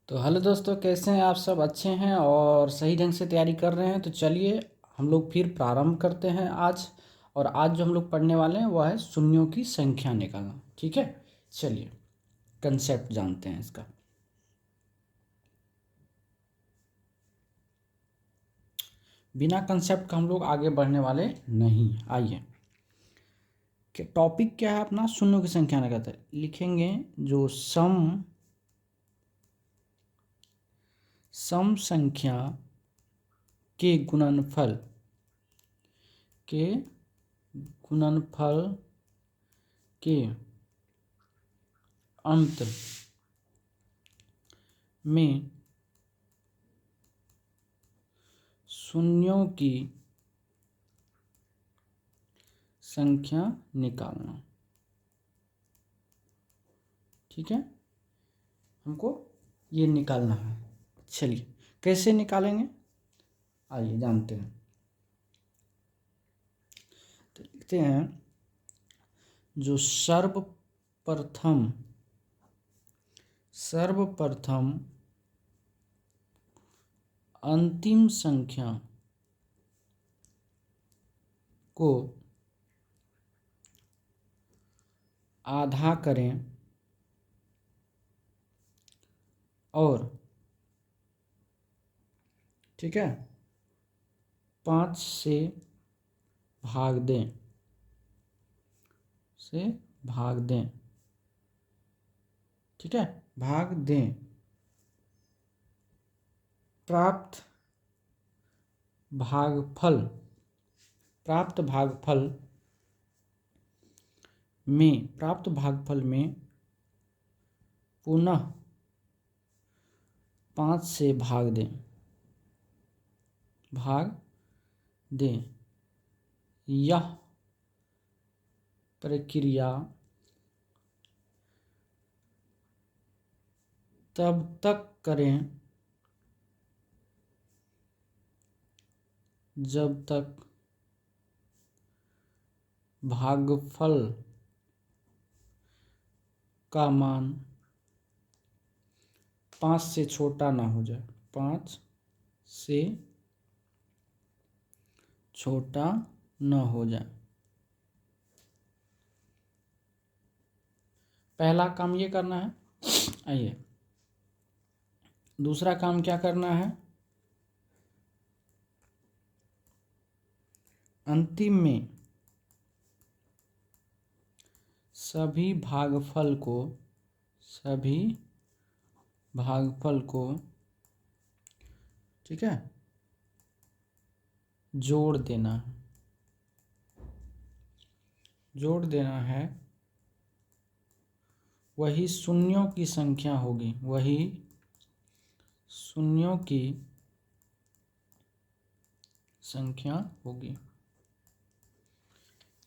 तो हेलो दोस्तों, कैसे हैं आप सब? अच्छे हैं और सही ढंग से तैयारी कर रहे हैं? तो चलिए हम लोग फिर प्रारंभ करते हैं आज। और आज जो हम लोग पढ़ने वाले हैं वह है शून्यों की संख्या निकालना। ठीक है, चलिए कंसेप्ट जानते हैं इसका। बिना कंसेप्ट का हम लोग आगे बढ़ने वाले नहीं। आइए, कि टॉपिक क्या है अपना? शून्यों की संख्या निकालते हैं। लिखेंगे जो सम संख्या के गुणनफल के अंत में शून्यों की संख्या निकालना। ठीक है, हमको ये निकालना है। चलिए कैसे निकालेंगे, आइए जानते हैं। तो लिखते हैं जो सर्वप्रथम अंतिम संख्या को आधा करें और ठीक है 5 से भाग दें। ठीक है, भाग दें। प्राप्त भागफल में पुनः 5 से भाग दें। यह प्रक्रिया तब तक करें जब तक भागफल का मान 5 से छोटा ना हो जाए। 5 से छोटा न हो जाए। पहला काम ये करना है। आइए दूसरा काम क्या करना है? अंतिम में सभी भागफल को ठीक है जोड़ देना है। वही शून्यों की संख्या होगी।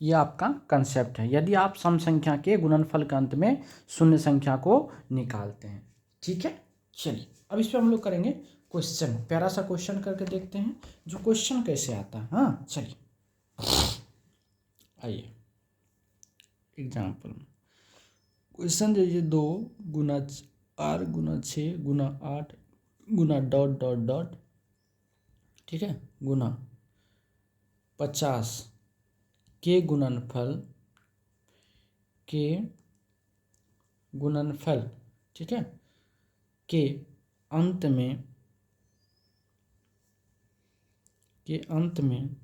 ये आपका कंसेप्ट है यदि आप सम संख्या के गुणनफल के अंत में शून्य संख्या को निकालते हैं। ठीक है, चलिए अब इस पर हम लोग करेंगे क्वेश्चन। प्यारा सा क्वेश्चन करके देखते हैं जो क्वेश्चन कैसे आता है। हाँ चलिए आइए एग्जाम्पल क्वेश्चन दीजिए 2 गुना 4 गुना 6 गुना 8 गुना डॉट डॉट डॉट ठीक है गुना 50 के गुणनफल ठीक है के अंत में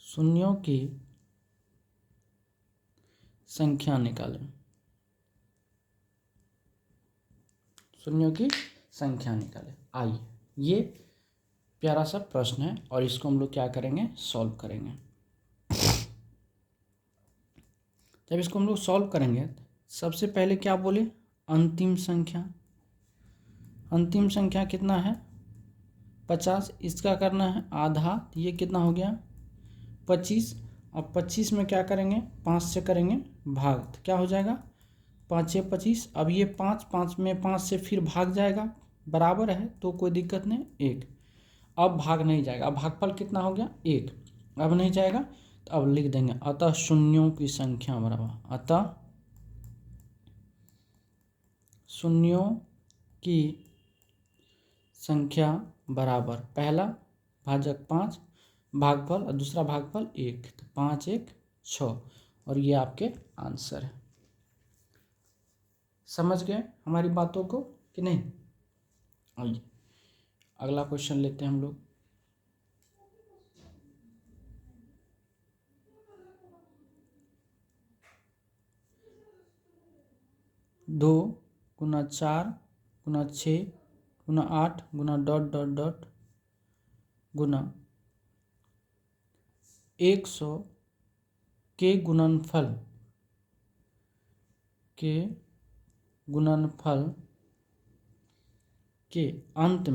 शून्यों की संख्या निकालें। आइए, ये प्यारा सा प्रश्न है और इसको हम लोग क्या करेंगे? सॉल्व करेंगे। जब इसको हम लोग सॉल्व करेंगे सबसे पहले क्या बोले? अंतिम संख्या कितना है? 50। इसका करना है आधा, तो ये कितना हो गया? 25। अब 25 में क्या करेंगे? 5 से करेंगे भाग, तो क्या हो जाएगा? 5 या 25। अब ये 5 में 5 से फिर भाग जाएगा, बराबर है तो कोई दिक्कत नहीं। 1 अब भाग नहीं जाएगा। अब भागफल कितना हो गया? 1। अब नहीं जाएगा तो अब लिख देंगे अतः शून्यों की संख्या बराबर शून्यों की संख्या बराबर, पहला भाजक 5 भागफल और दूसरा भागफल 1, तो 5 1 6, और ये आपके आंसर है। समझ गए हमारी बातों को कि नहीं? आइए अगला क्वेश्चन लेते हैं हम लोग। दो गुना 4 गुना 6 गुना 8 गुना डॉट डॉट डॉट गुना 100 के गुणनफल के अंत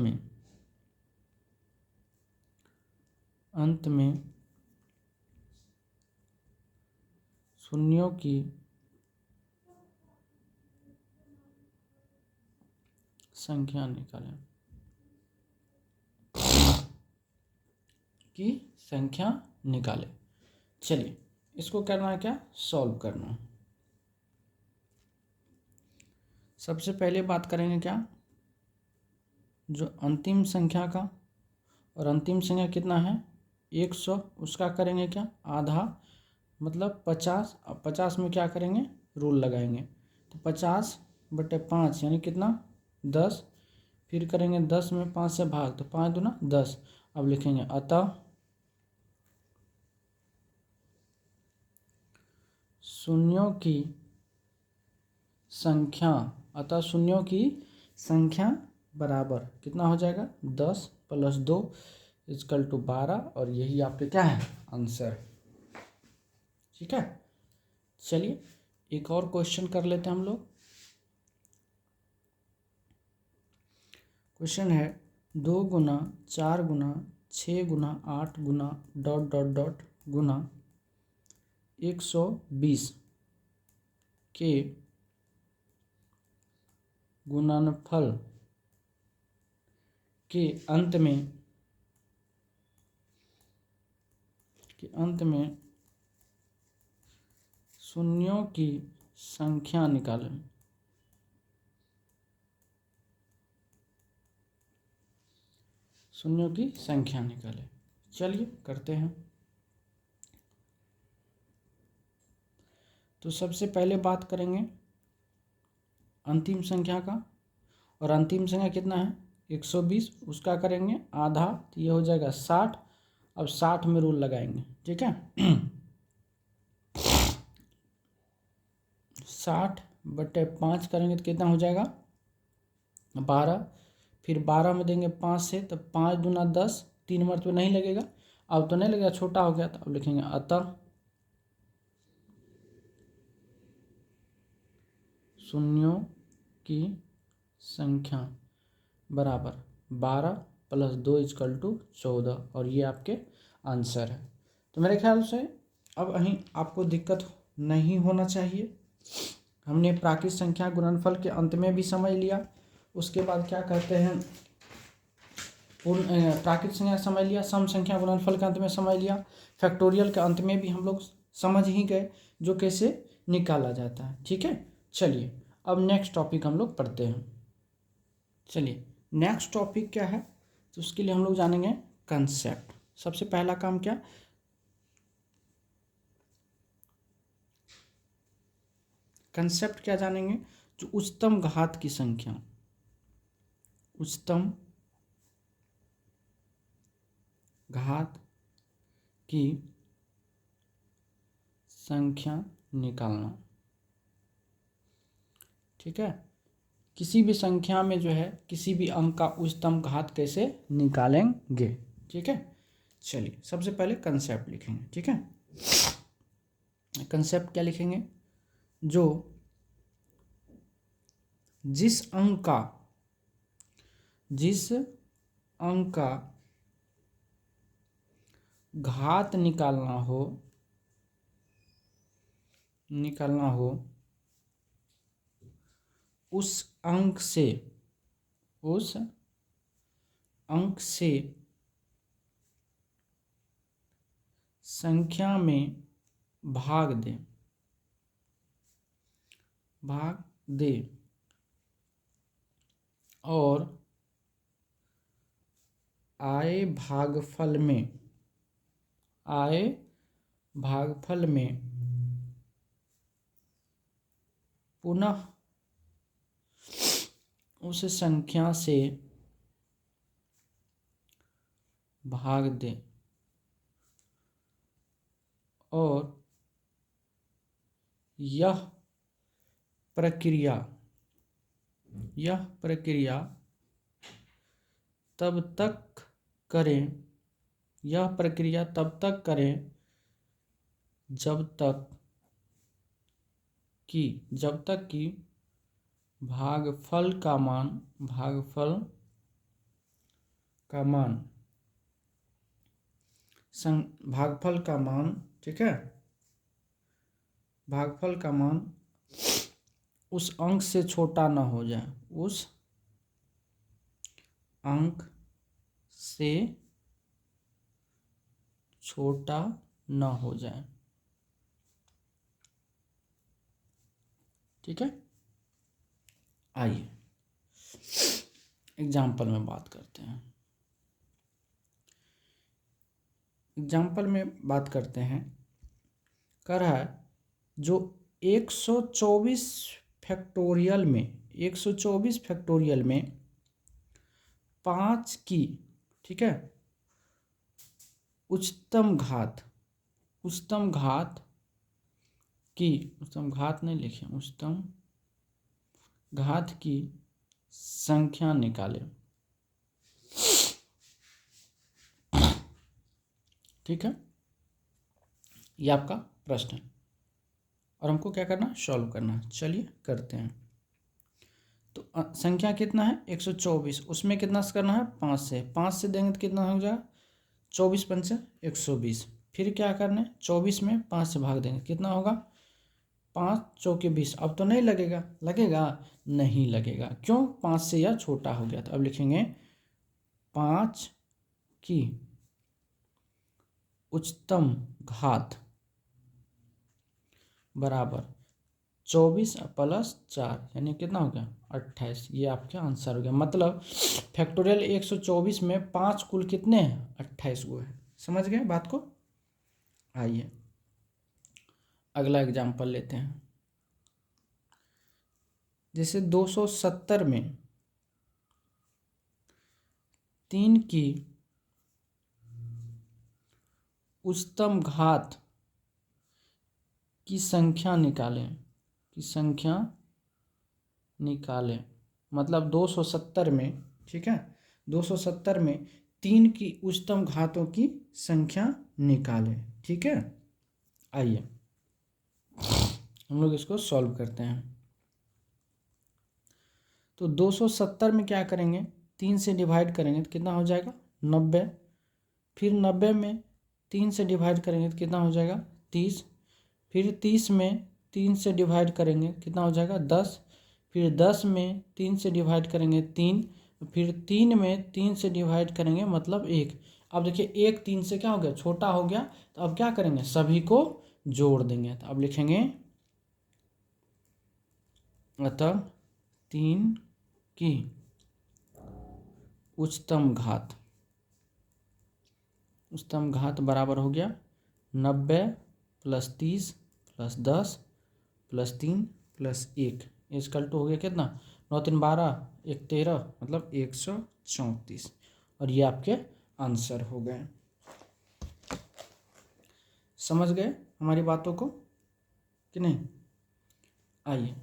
में शून्यों की संख्या निकालें। चलिए इसको करना है क्या, सॉल्व करना है। सबसे पहले बात करेंगे क्या, जो अंतिम संख्या का, और अंतिम संख्या कितना है 100, उसका करेंगे क्या आधा, मतलब 50। अब 50 में क्या करेंगे, रूल लगाएंगे, तो 50/5 यानी कितना 10, फिर करेंगे 10 में 5 से भाग, तो 5 दूना 10। अब लिखेंगे अतः शून्यों की संख्या बराबर कितना हो जाएगा, 10 + 2 = 12, और यही आपके क्या है आंसर। ठीक है, चलिए एक और क्वेश्चन कर लेते हैं हम लोग। क्वेश्चन है 2 गुना 4 गुना 6 गुना 8 गुना डॉट डॉट डॉट गुना 120 के गुणनफल के अंत में शून्यों की संख्या निकालें। शून्यों की संख्या निकालें। चलिए करते हैं। तो सबसे पहले बात करेंगे अंतिम संख्या का, और अंतिम संख्या कितना है 120, उसका करेंगे आधा, तो ये हो जाएगा 60। अब 60 में रूल लगाएंगे, ठीक है 60/5 करेंगे तो कितना हो जाएगा 12, फिर 12 में देंगे 5 से, तो 5 दूना 10, 3 मरतबे नहीं लगेगा, अब तो नहीं लगेगा, छोटा हो गया, तो अब लिखेंगे अतः शून्यों की संख्या बराबर 12 + 2 = 14, और ये आपके आंसर है। तो मेरे ख्याल से अब अहीं आपको दिक्कत नहीं होना चाहिए। हमने प्राकृत संख्या गुणनफल के अंत में भी समझ लिया, उसके बाद क्या कहते हैं पूर्ण प्राकृत संख्या समझ लिया, सम संख्या गुणनफल के अंत में समझ लिया, फैक्टोरियल के अंत में भी हम लोग समझ ही गए जो कैसे निकाला जाता है। ठीक है, चलिए अब नेक्स्ट टॉपिक हम लोग पढ़ते हैं। चलिए नेक्स्ट टॉपिक क्या है, तो उसके लिए हम लोग जानेंगे कंसेप्ट। सबसे पहला काम क्या, कंसेप्ट क्या जानेंगे, जो उच्चतम घात की संख्या, उच्चतम घात की संख्या निकालना। ठीक है, किसी भी संख्या में जो है किसी भी अंक का उच्चतम घात कैसे निकालेंगे। ठीक है, चलिए सबसे पहले कंसेप्ट लिखेंगे। ठीक है, कंसेप्ट क्या लिखेंगे, जो जिस अंक का घात निकालना हो उस अंक से संख्या में भाग दे और आए भागफल में पुनः उस संख्या से भाग दें और यह प्रक्रिया तब तक करें जब तक कि भागफल का मान ठीक है, भागफल का मान उस अंक से छोटा ना हो जाए, उस अंक से छोटा ना हो जाए। ठीक है, आइए एग्जाम्पल में बात करते हैं। कह रहा है जो 124 फैक्टोरियल में 5 की, ठीक है, उच्चतम घात की संख्या निकाले। ठीक है, ये आपका प्रश्न है और हमको क्या करना है, सॉल्व करना है। चलिए करते हैं। तो संख्या कितना है 124, उसमें कितना से करना है 5 से। 5 से देंगे तो कितना हो जाएगा 24 पंचे 120। फिर क्या करना है 24 में 5 से भाग देंगे, कितना होगा 5 चौके 20। अब तो नहीं लगेगा नहीं लगेगा, क्यों 5 से यह छोटा हो गया। तो अब लिखेंगे 5 की उच्चतम घात बराबर 24 प्लस 4 यानी कितना हो गया 28। ये आपका आंसर हो गया। मतलब फैक्टोरियल 124 में 5 कुल कितने हैं 28 वो है। समझ गए बात को। आइए अगला एग्जाम्पल लेते हैं। जैसे 270 में 3 की उच्चतम घात की संख्या निकालें। मतलब 270 में, ठीक है, 270 में 3 की उच्चतम घातों की संख्या निकालें। ठीक है, आइए हम लोग इसको सॉल्व करते हैं। तो 270 में क्या करेंगे 3 से डिवाइड करेंगे तो कितना हो जाएगा 90। फिर 90 में 3 से डिवाइड करेंगे तो कितना हो जाएगा 30। फिर 30 में 3 से डिवाइड करेंगे कितना हो जाएगा 10। फिर 10 में 3 से डिवाइड करेंगे 3। फिर 3 में 3 से डिवाइड करेंगे मतलब 1। अब देखिए 1 3 से क्या हो गया छोटा हो गया। तो अब क्या करेंगे सभी को जोड़ देंगे। तो अब लिखेंगे अतः 3 की उच्चतम घात बराबर हो गया 90 plus 30 plus 10 plus 3 plus 1 equal to हो गया कितना 9 3 12 1 13 मतलब 134। और ये आपके आंसर हो गए। समझ गए हमारी बातों को कि नहीं। आइए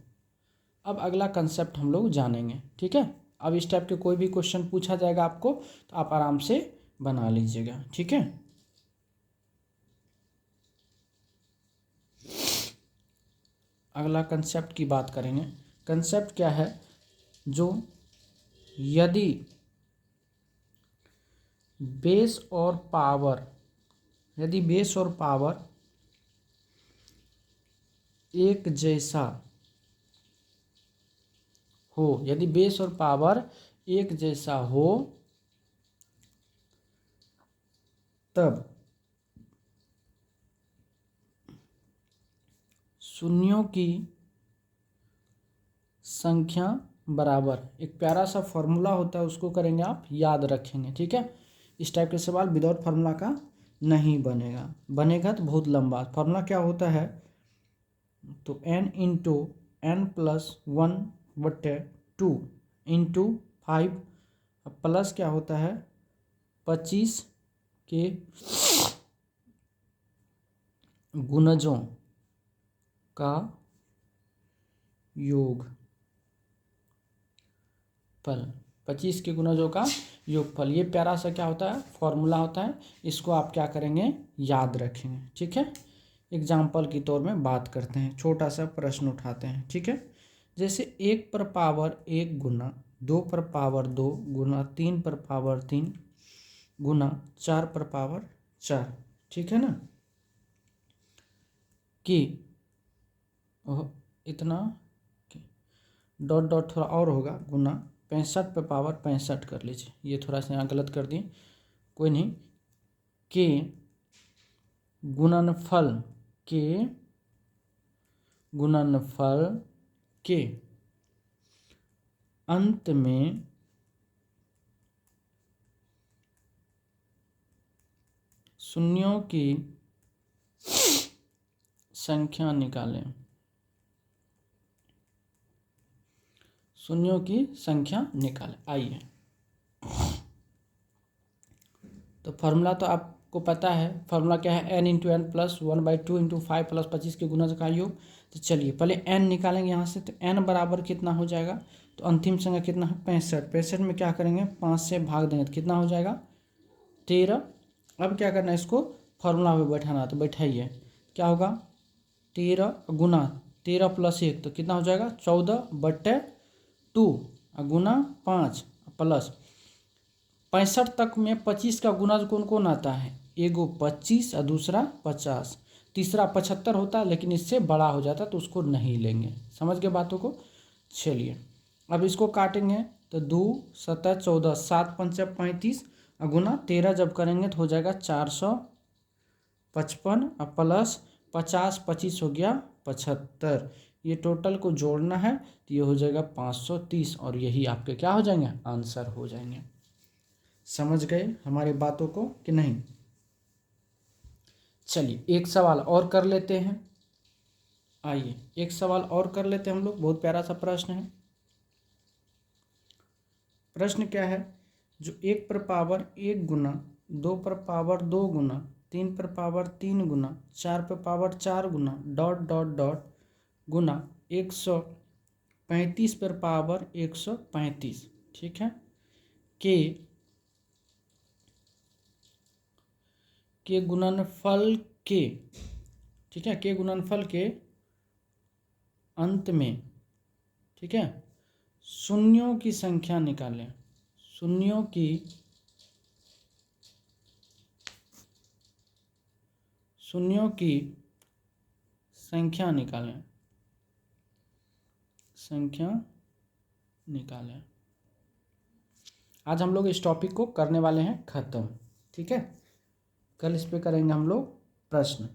अब अगला कंसेप्ट हम लोग जानेंगे। ठीक है, अब इस टाइप के कोई भी क्वेश्चन पूछा जाएगा आपको तो आप आराम से बना लीजिएगा। ठीक है, अगला कंसेप्ट की बात करेंगे। कंसेप्ट क्या है, जो यदि बेस और पावर एक जैसा हो, यदि बेस और पावर एक जैसा हो तब शून्यों की संख्या बराबर एक प्यारा सा फॉर्मूला होता है, उसको करेंगे आप याद रखेंगे। ठीक है, इस टाइप के सवाल विदाउट फार्मूला का नहीं बनेगा, बनेगा तो बहुत लंबा। फार्मूला क्या होता है, तो n into n plus 1/2 into 5 plus क्या होता है 25 के गुणजों का योग फल, 25 के गुणजों का योगफल। ये प्यारा सा क्या होता है फॉर्मूला होता है, इसको आप क्या करेंगे याद रखेंगे। ठीक है, एग्जाम्पल की तौर में बात करते हैं, छोटा सा प्रश्न उठाते हैं। ठीक है, जैसे 1 पर पावर 1 गुना 2 पर पावर 2 गुना 3 पर पावर 3 गुना 4 पर पावर 4। ठीक है ना, कि इतना डॉट डॉट थोड़ा और होगा, गुना 65 पे पावर 65 कर लीजिए, ये थोड़ा सा यहाँ गलत कर दिए, कोई नहीं, के गुणनफल के अंत में शून्यों की संख्या निकालें। शून्यों की संख्या निकालें। आइए, तो फार्मूला तो आपको पता है, फार्मूला क्या है n into n plus 1/2 into 5 plus 25 के गुणज का योग। तो चलिए पहले n निकालेंगे यहाँ से, तो n बराबर कितना हो जाएगा, तो अंतिम संख्या कितना है 65। 65 में क्या करेंगे 5 से भाग देंगे तो कितना हो जाएगा 13। अब क्या करना है, इसको फार्मूला में बैठाना, तो बैठाइए, क्या होगा 13 गुना 13 प्लस 1 तो कितना हो जाएगा 14/2 गुना 5 प्लस 65 तक में 25 का गुणज कौन कौन आता है, एगो 25 और दूसरा 50, तीसरा 75 होता है, लेकिन इससे बड़ा हो जाता है तो उसको नहीं लेंगे। समझ गए बातों को। चलिए अब इसको काटेंगे, तो 2 7 14 7 5 35 और गुना 13 जब करेंगे तो हो जाएगा 455 और प्लस 50 25 हो गया 75। ये टोटल को जोड़ना है तो ये हो जाएगा 530, और यही आपके क्या हो जाएंगे आंसर हो जाएंगे। समझ गए हमारी बातों को कि नहीं। चलिए एक सवाल और कर लेते हैं। आइए एक सवाल और कर लेते हैं हम लोग, बहुत प्यारा सा प्रश्न है। प्रश्न क्या है, जो 1 पर पावर 1 गुना 2 पर पावर 2 गुना 3 पर पावर 3 गुना 4 पर पावर 4 गुना डॉट डॉट डॉट गुना 135 पर पावर 135, ठीक है, के गुणनफल के, ठीक है, के गुणनफल के अंत में, ठीक है, शून्यों की संख्या निकालें। शून्यों की संख्या निकालें। आज हम लोग इस टॉपिक को करने वाले हैं खत्म। ठीक है, कल इस पे करेंगे हम लोग प्रश्न,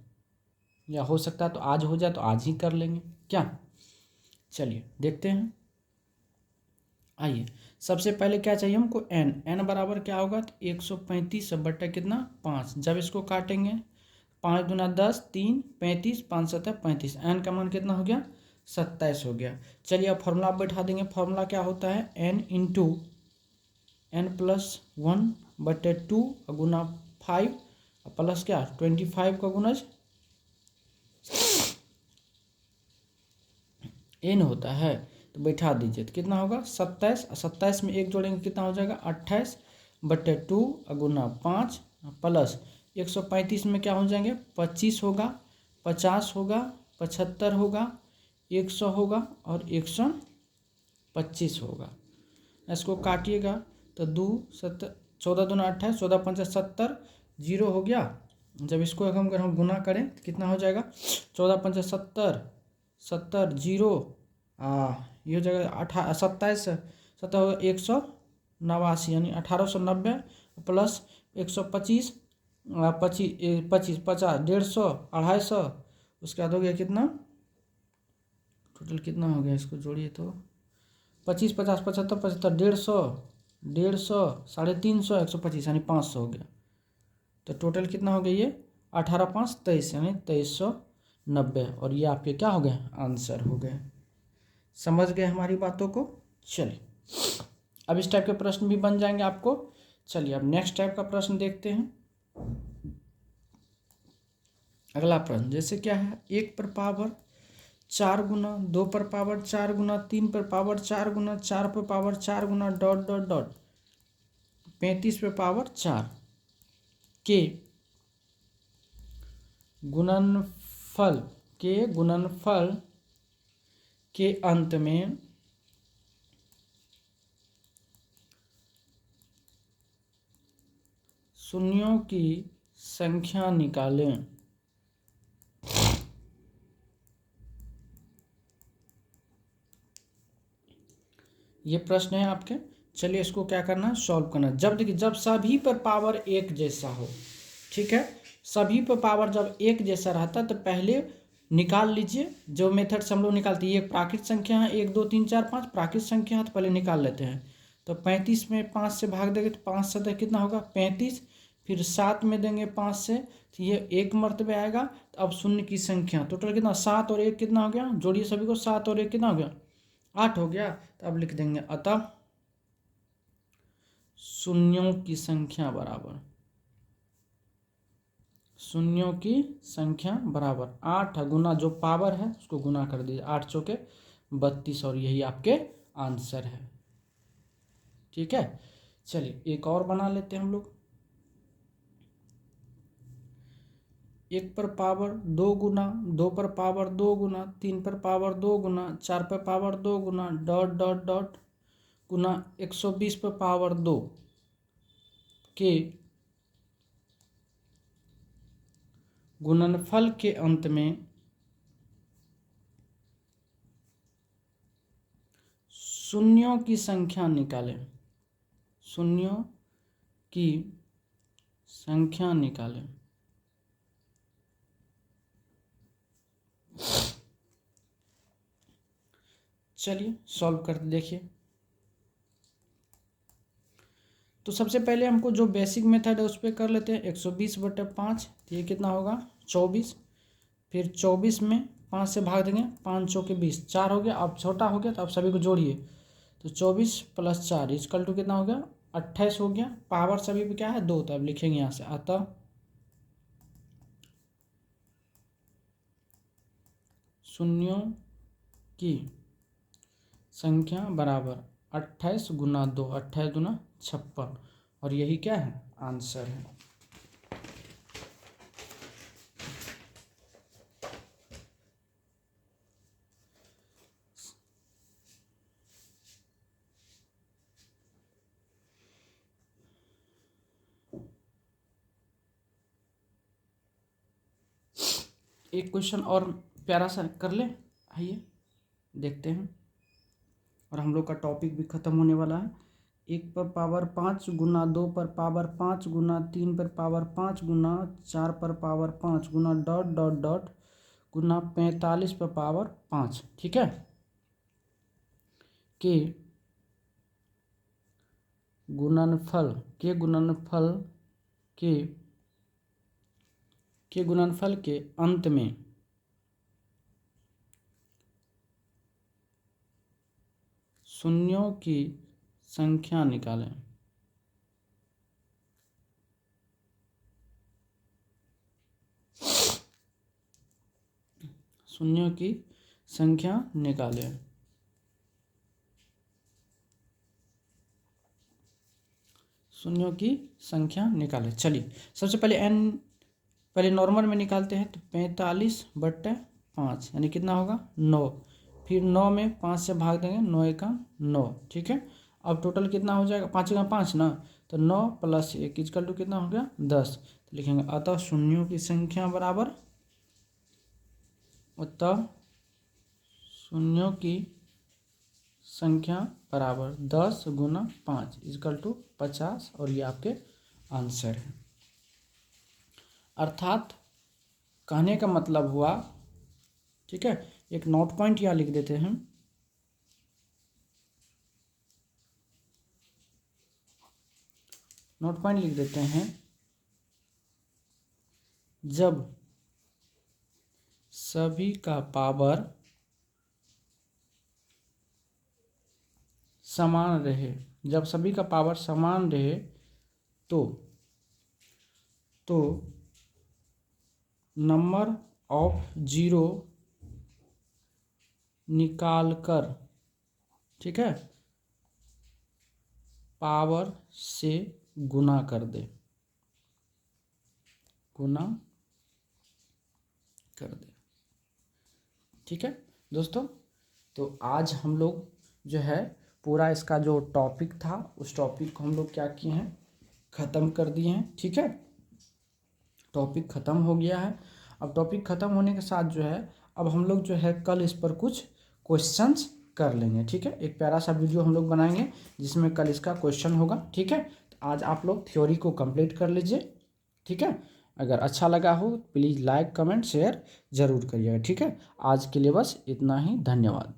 या हो सकता है तो आज हो जाए तो आज ही कर लेंगे क्या। चलिए देखते हैं। आइए सबसे पहले क्या चाहिए हमको n बराबर क्या होगा, तो 135 बट्टा कितना 5। जब इसको काटेंगे 5 दूना 10 3 35 5 7 35, n का मान कितना हो गया 27 हो गया। चलिए अब फॉर्मूला आप बैठा देंगे। फॉर्मूला क्या होता है n इंटू n प्लस 1/2 गुना 5 प्लस क्या 25 का गुणज n होता है, तो बैठा दीजिए तो कितना होगा 27। 27 में 1 जोड़ेंगे कितना हो जाएगा 28/2 गुना 5 प्लस 135 में क्या हो जाएंगे 25 होगा 50 होगा 75 होगा 100 होगा और 125 होगा। इसको काटिएगा तो 2 7 14 दूना 28 14 5 70 जीरो हो गया। जब इसको अगर हम गुना करें तो कितना हो जाएगा 14 5 70 जीरो ये हो जाएगा 27 70 189 यानी 1890 प्लस 125 25 50 150 250, उसके बाद हो गया कितना टोटल कितना हो गया, इसको जोड़िए तो 25, 50, 75, 75, 150, 150, 350, 125 यानी 500 हो गया। तो टोटल कितना हो गया ये 18 5 23 यानी 2390 और ये आपके क्या हो गए आंसर हो गए। समझ गए हमारी बातों को। चलिए अब इस टाइप के प्रश्न भी बन जाएंगे आपको। चलिए अब नेक्स्ट टाइप का प्रश्न देखते हैं। अगला प्रश्न जैसे क्या है 1 पर पावर 4 गुना 2 पर पावर 4 गुना 3 पर पावर 4 गुना 4 पर पावर 4 गुना डॉट डॉट डॉट 35 पर पावर 4 के गुणनफल के अंत में शून्यों की संख्या निकालें। ये प्रश्न है आपके। चलिए इसको क्या करना है सॉल्व करना है। जब देखिए जब सभी पर पावर एक जैसा हो, ठीक है, सभी पर पावर जब एक जैसा रहता है तो पहले निकाल लीजिए। जो मेथड से हम लोग निकालते हैं, ये प्राकृत संख्या है 1 2 3 4 5 प्राकृत संख्या है तो पहले निकाल लेते हैं। तो 35 में 5 से भाग देंगे तो 5 7 कितना होगा 35, फिर 7 में देंगे 5 से तो ये 1 मरतबे आएगा। तो अब शून्य की संख्या टोटल कितना 7 और 1 कितना हो गया, जोड़िए सभी को, 7 और 1 कितना हो गया 8 हो गया। तो अब लिख देंगे अतः शून्यों की संख्या बराबर 8 गुना जो पावर है उसको गुना कर दीजिए, 8 चौके 32 और यही आपके आंसर है। ठीक है, चलिए एक और बना लेते हैं हम लोग। 1 पर पावर 2 गुना 2 पर पावर 2 गुना 3 पर पावर 2 गुना 4 पर पावर 2 गुना डॉट डॉट डॉट गुना 120 पर पावर 2 के गुणनफल के अंत में शून्यों की संख्या निकालें। शून्यों की संख्या निकालें। चलिए सॉल्व करते देखिए। तो सबसे पहले हमको जो बेसिक मेथड है उस पर कर लेते हैं। 120/5 तो ये कितना होगा 24, फिर 24 में 5 से भाग देंगे, 5 चौके 20, 4 हो गया। अब छोटा हो गया तो अब सभी को जोड़िए, तो 24 + 4 इक्वल टू कितना हो गया 28 हो गया। पावर सभी पे क्या है 2, तो अब लिखेंगे यहाँ से अतः शून्यों की संख्या बराबर 28 गुना 2, 28 दूना 56 और यही क्या है आंसर है। एक क्वेश्चन और प्यारा सा कर ले, आइए देखते हैं और हम लोग का टॉपिक भी ख़त्म होने वाला है। 1 पर पावर 5 गुना 2 पर पावर 5 गुना 3 पर पावर 5 गुना 4 पर पावर 5 गुना डॉट डॉट डॉट गुना 45 पर पावर 5, ठीक है, के गुणनफल के अंत में शून्यों की संख्या निकालें। शून्यों की संख्या निकालें। शून्यों की संख्या निकालें। चलिए सबसे पहले पहले नॉर्मल में निकालते हैं। तो 45/5 यानी कितना होगा 9, फिर 9 में 5 से भाग देंगे, 9 × 9, ठीक है। अब टोटल कितना हो जाएगा 5 × 5 ना, तो 9 + 1 इक्वल टू कितना हो गया 10। तो लिखेंगे अतः शून्यों की संख्या बराबर 10 × 5 इक्वल टू 50 और ये आपके आंसर है। अर्थात कहने का मतलब हुआ, ठीक है, एक नोट पॉइंट यहाँ लिख देते हैं। नोट पॉइंट लिख देते हैं। जब सभी का पावर समान रहे, जब सभी का पावर समान रहे तो नंबर ऑफ जीरो निकाल कर, ठीक है, पावर से गुना कर दे, गुना कर दे। ठीक है दोस्तों, तो आज हम लोग जो है पूरा इसका जो टॉपिक था उस टॉपिक को हम लोग क्या किए हैं, ख़त्म कर दिए हैं। ठीक है, टॉपिक ख़त्म हो गया है। अब टॉपिक ख़त्म होने के साथ जो है अब हम लोग जो है कल इस पर कुछ क्वेश्चंस कर लेंगे। ठीक है, एक प्यारा सा वीडियो हम लोग बनाएंगे जिसमें कल इसका क्वेश्चन होगा। ठीक है, तो आज आप लोग थ्योरी को कंप्लीट कर लीजिए। ठीक है, अगर अच्छा लगा हो प्लीज़ लाइक कमेंट शेयर ज़रूर करिएगा। ठीक है, आज के लिए बस इतना ही, धन्यवाद।